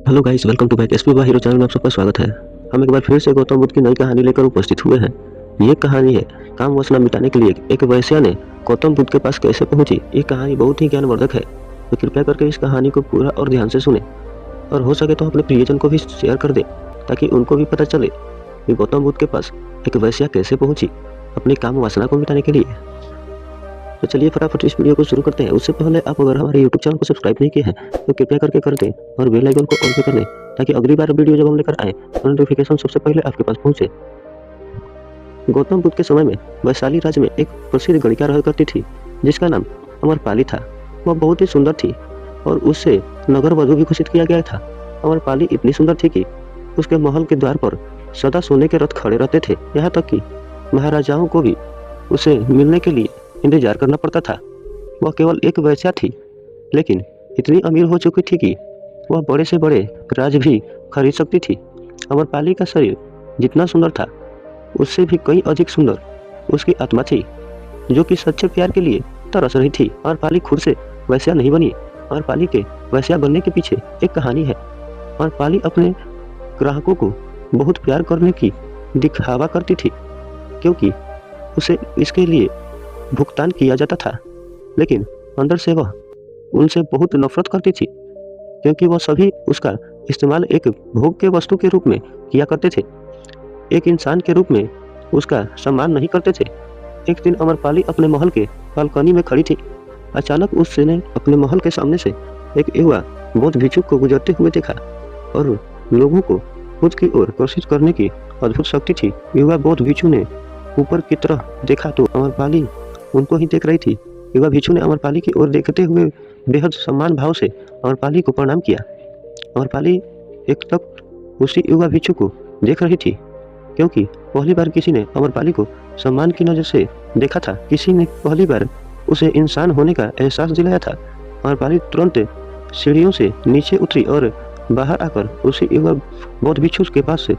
Hello guys, welcome to back SP बा hero channel में आप सबका स्वागत है। हम एक बार फिर से गौतम बुद्ध की नई कहानी लेकर उपस्थित हुए हैं। ये कहानी है काम वासना मिटाने के लिए एक वैश्या ने गौतम बुद्ध के पास कैसे पहुंची। ये कहानी बहुत ही ज्ञानवर्धक है, तो कृपया करके इस कहानी को पूरा और ध्यान से सुने और हो सके तो अपने प्रियजन को भी शेयर कर दे ताकि उनको भी पता चले कि गौतम बुद्ध के पास एक वैश्या कैसे पहुंची अपनी काम वासना को मिटाने के लिए। तो चलिए फटाफट इस वीडियो को शुरू करते हैं। उससे पहले आप अगर हमारे YouTube चैनल को सब्सक्राइब नहीं किए हैं तो कृपया करके कर दें और बेल आइकन को ऑन पे कर दें ताकि अगली बार वीडियो जब हम लेकर आए तो नोटिफिकेशन सबसे पहले आपके पास पहुंचे। गौतम बुद्ध के समय में वैशाली राज्य में एक प्रसिद्ध गणिका रहा करती थी जिसका नाम अमरपाली था। वह बहुत ही सुंदर थी और उससे नगर वधू भी घोषित किया गया था। अमरपाली इतनी सुंदर थी कि उसके महल के द्वार पर सदा सोने के रथ खड़े रहते थे, यहाँ तक कि महाराजाओं को भी उसे मिलने के लिए इंतजार करना पड़ता था। वह केवल एक वैश्या थी लेकिन इतनी अमीर हो चुकी थी कि वह बड़े से बड़े राज भी खरीद सकती थी। अमरपाली का शरीर जितना सुंदर था उससे भी कई अधिक सुंदर उसकी आत्मा थी जो कि सच्चे प्यार के लिए तरस रही थी। अमरपाली खुद से वैश्या नहीं बनी। अमरपाली के वैश्या बनने के पीछे एक कहानी है। अमरपाली अपने ग्राहकों को बहुत प्यार करने की दिखावा करती थी क्योंकि उसे इसके लिए भुगतान किया जाता था, लेकिन अंदर से वह उनसे बहुत नफरत करती थी क्योंकि वह सभी उसका इस्तेमाल एक भोग के वस्तु के रूप में किया करते थे, एक इंसान के रूप में उसका सम्मान नहीं करते थे। एक दिन अमरपाली अपने महल के बालकनी में खड़ी थी। अचानक उसने अपने महल के सामने से एक युवा बौद्ध भिक्षुक को गुजरते हुए देखा और लोगों को खुद की ओर आकर्षित करने की अद्भुत शक्ति थी। युवा बौद्ध भिक्षु ने ऊपर की तरफ देखा तो अमरपाली उनको ही देख रही थी। युवा भिक्षु ने अमरपाली की ओर देखते हुए बेहद सम्मान भाव से अमरपाली को प्रणाम किया। अमरपाली एक तक उसी युवा भिक्षु को देख रही थी क्योंकि पहली बार किसी ने अमरपाली को सम्मान की नजर से देखा था। किसी ने पहली बार उसे इंसान होने का एहसास दिलाया था। अमरपाली तुरंत सीढ़ियों से नीचे उतरी और बाहर आकर उसी युवा बौद्ध भिक्षु के पास से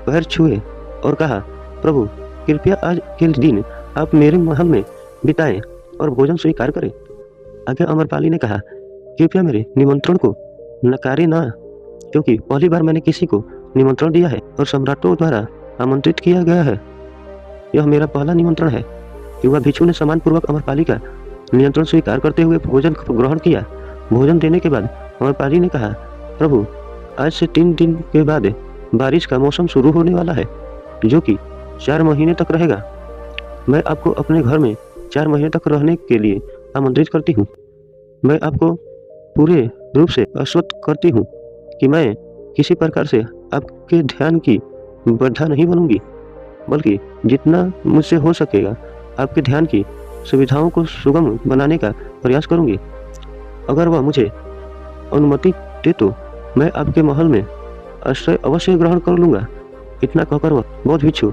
पैर छुए और कहा, प्रभु कृपया आज के दिन आप मेरे महल में बिताएं और भोजन स्वीकार करें। आगे अमरपाली ने कहा, कृपया मेरे निमंत्रण को नकारे ना, क्योंकि पहली बार मैंने किसी को निमंत्रण दिया है और सम्राटों द्वारा आमंत्रित किया गया है। यह मेरा पहला निमंत्रण है। युवा भिक्षु ने सम्मानपूर्वक अमरपाली का निमंत्रण स्वीकार करते हुए भोजन ग्रहण किया। भोजन देने के बाद अमरपाली ने कहा, प्रभु आज से 3 दिन के बाद बारिश का मौसम शुरू होने वाला है जो कि 4 महीने तक रहेगा। मैं आपको अपने घर में 4 महीने तक रहने के लिए आमंत्रित करती हूँ। मैं आपको पूरे रूप से आश्वस्त करती हूँ कि मैं किसी प्रकार से आपके ध्यान की बाधा नहीं बनूंगी, बल्कि जितना मुझसे हो सकेगा आपके ध्यान की सुविधाओं को सुगम बनाने का प्रयास करूंगी। अगर वह मुझे अनुमति दे तो मैं आपके महल में आश्रय अवश्य ग्रहण कर लूंगा। इतना कहकर वह बौद्ध भिक्षु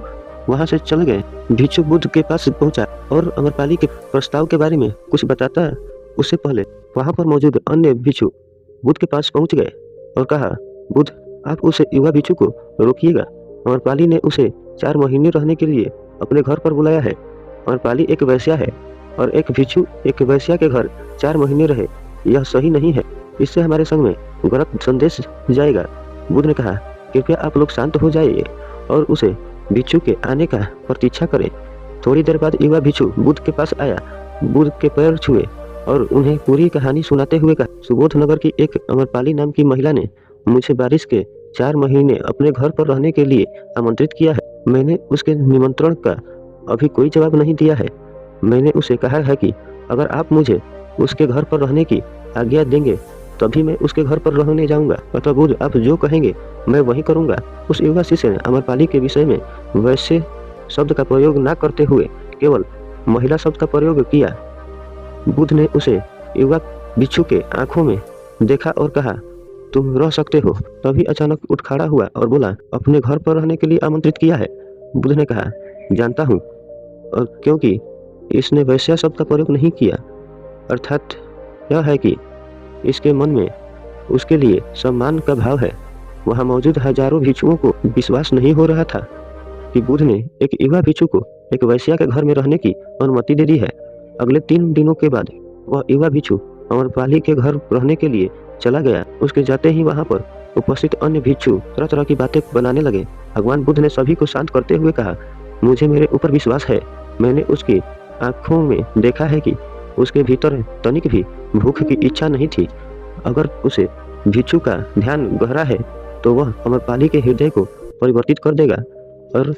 वहां से चल गए। भिक्षु बुद्ध के पास पहुंचा और अमरपाली के प्रस्ताव के बारे में कुछ बताता उससे पहले वहां पर मौजूद अन्य भिक्षु बुद्ध के पास पहुंच गए और कहा, बुद्ध आप उसे युवा भिक्षु को रोकिएगा। अमरपाली ने उसे 4 महीने रहने के लिए अपने घर पर बुलाया है। अमरपाली एक वैश्या है और एक भिक्षु एक वैश्या के घर 4 महीने रहे, यह सही नहीं है। इससे हमारे संग में गलत संदेश जाएगा। बुद्ध ने कहा, कृपया आप लोग शांत हो जाइए और उसे भिक्षु के आने का प्रतीक्षा करें। थोड़ी देर बाद युवा भिक्षु बुद्ध के पास आया, बुद्ध के पैर छुए और उन्हें पूरी कहानी सुनाते हुए कहा, सुबोध नगर की एक अमरपाली नाम की महिला ने मुझे बारिश के 4 महीने अपने घर पर रहने के लिए आमंत्रित किया है। मैंने उसके निमंत्रण का अभी कोई जवाब नहीं दिया है। मैंने उसे कहा है कि अगर आप मुझे उसके घर पर रहने की आज्ञा देंगे तभी मैं उसके घर पर रहने जाऊंगा। अतः बुद्ध आप जो कहेंगे मैं वही करूंगा। उस युवा शिष्य ने अमरपाली के विषय में वैसे शब्द का प्रयोग न करते हुए केवल महिला शब्द का प्रयोग किया। बुद्ध ने उसे युवा भिक्षु के आंखों में देखा और कहा, तुम रह सकते हो। तभी अचानक उठ खड़ा हुआ और बोला, अपने घर पर रहने के लिए आमंत्रित किया है। बुद्ध ने कहा, जानता हूँ, और क्योंकि इसने वैश्या शब्द का प्रयोग नहीं किया, अर्थात यह है कि इसके मन में उसके लिए सम्मान का भाव है। वहां मौजूद हजारों भिक्षुओं को विश्वास नहीं हो रहा था कि बुद्ध ने एक युवा भिक्षु को एक वैश्या के घर में रहने की अनुमति दे दी है। अगले 3 दिनों के बाद वह युवा भिक्षु अमरपाली के घर रहने के लिए चला गया। उसके जाते ही वहाँ पर उपस्थित अन्य भिक्षु तरह तरह की बातें बनाने लगे। भगवान बुद्ध ने सभी को शांत करते हुए कहा, मुझे मेरे ऊपर विश्वास है। मैंने उसकी आंखों में देखा है कि उसके भीतर तनिक भी भूख की इच्छा नहीं थी। अगर उसे भिक्षु का ध्यान गहरा है तो वह अमरपाली के हृदय को परिवर्तित कर देगा, और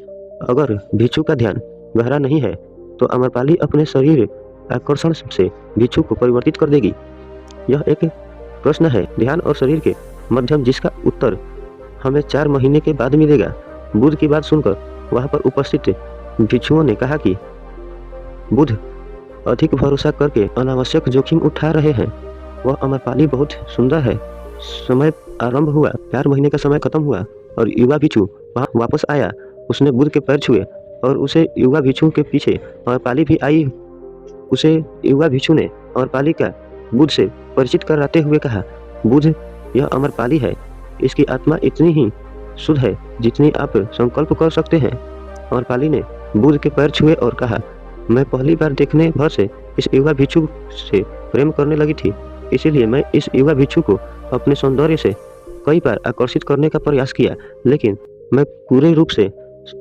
अगर भिक्षु का ध्यान गहरा नहीं है तो अमरपाली अपने शरीर आकर्षण से भिक्षु को परिवर्तित कर देगी। यह एक प्रश्न है, ध्यान और शरीर के मध्यम, जिसका उत्तर हमें 4 महीने के बाद मिलेगा। बुद्ध की बात सुनकर वहां पर उपस्थित भिक्षुओं ने कहा कि बुद्ध अधिक भरोसा करके अनावश्यक जोखिम उठा रहे हैं। वह अमरपाली बहुत सुंदर है। समय आरंभ हुआ, 4 महीने का समय खत्म हुआ और युवा भिक्षु वहां वापस आया। उसने बुद्ध के पैर छुए और उसे युवा भिक्षु के पीछे अमरपाली भी आई। उसे युवा भिक्षु ने अमरपाली का बुद्ध से परिचित कराते हुए कहा, बुद्ध, यह अमरपाली है। इसकी आत्मा इतनी ही शुद्ध है जितनी आप संकल्प कर सकते हैं। अमरपाली ने बुद्ध के पैर छुए और कहा, मैं पहली बार देखने भर से इस युवा भिक्षु से प्रेम करने लगी थी, इसीलिए मैं इस युवा भिक्षु को अपने सौंदर्य से कई बार आकर्षित करने का प्रयास किया, लेकिन मैं पूरे रूप से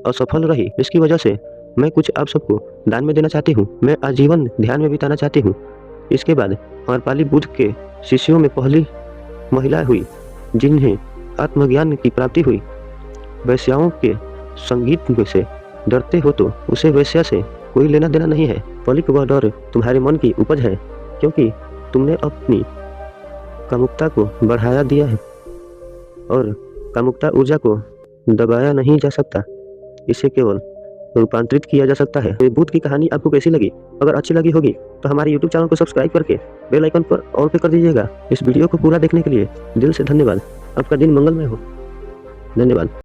असफल रही। इसकी वजह से मैं कुछ आप सबको दान में देना चाहती हूँ। मैं आजीवन ध्यान में बिताना चाहती हूँ। इसके बाद अमरपाली बुद्ध के शिष्यों में पहली महिला हुई जिन्हें आत्मज्ञान की प्राप्ति हुई। वैश्याओं के संगीत में से डरते हो तो उसे वैश्या से कोई लेना देना नहीं है। फलिक वह डर तुम्हारे मन की उपज है, क्योंकि तुमने अपनी कामुकता को बढ़ाया दिया है और कामुकता ऊर्जा को दबाया नहीं जा सकता, इसे केवल रूपांतरित किया जा सकता है। बुद्ध की कहानी आपको कैसी लगी? अगर अच्छी लगी होगी तो हमारे YouTube चैनल को सब्सक्राइब करके बेल आइकन पर ऑल पे कर दीजिएगा। इस वीडियो को पूरा देखने के लिए दिल से धन्यवाद। आपका दिन मंगलमय हो। धन्यवाद।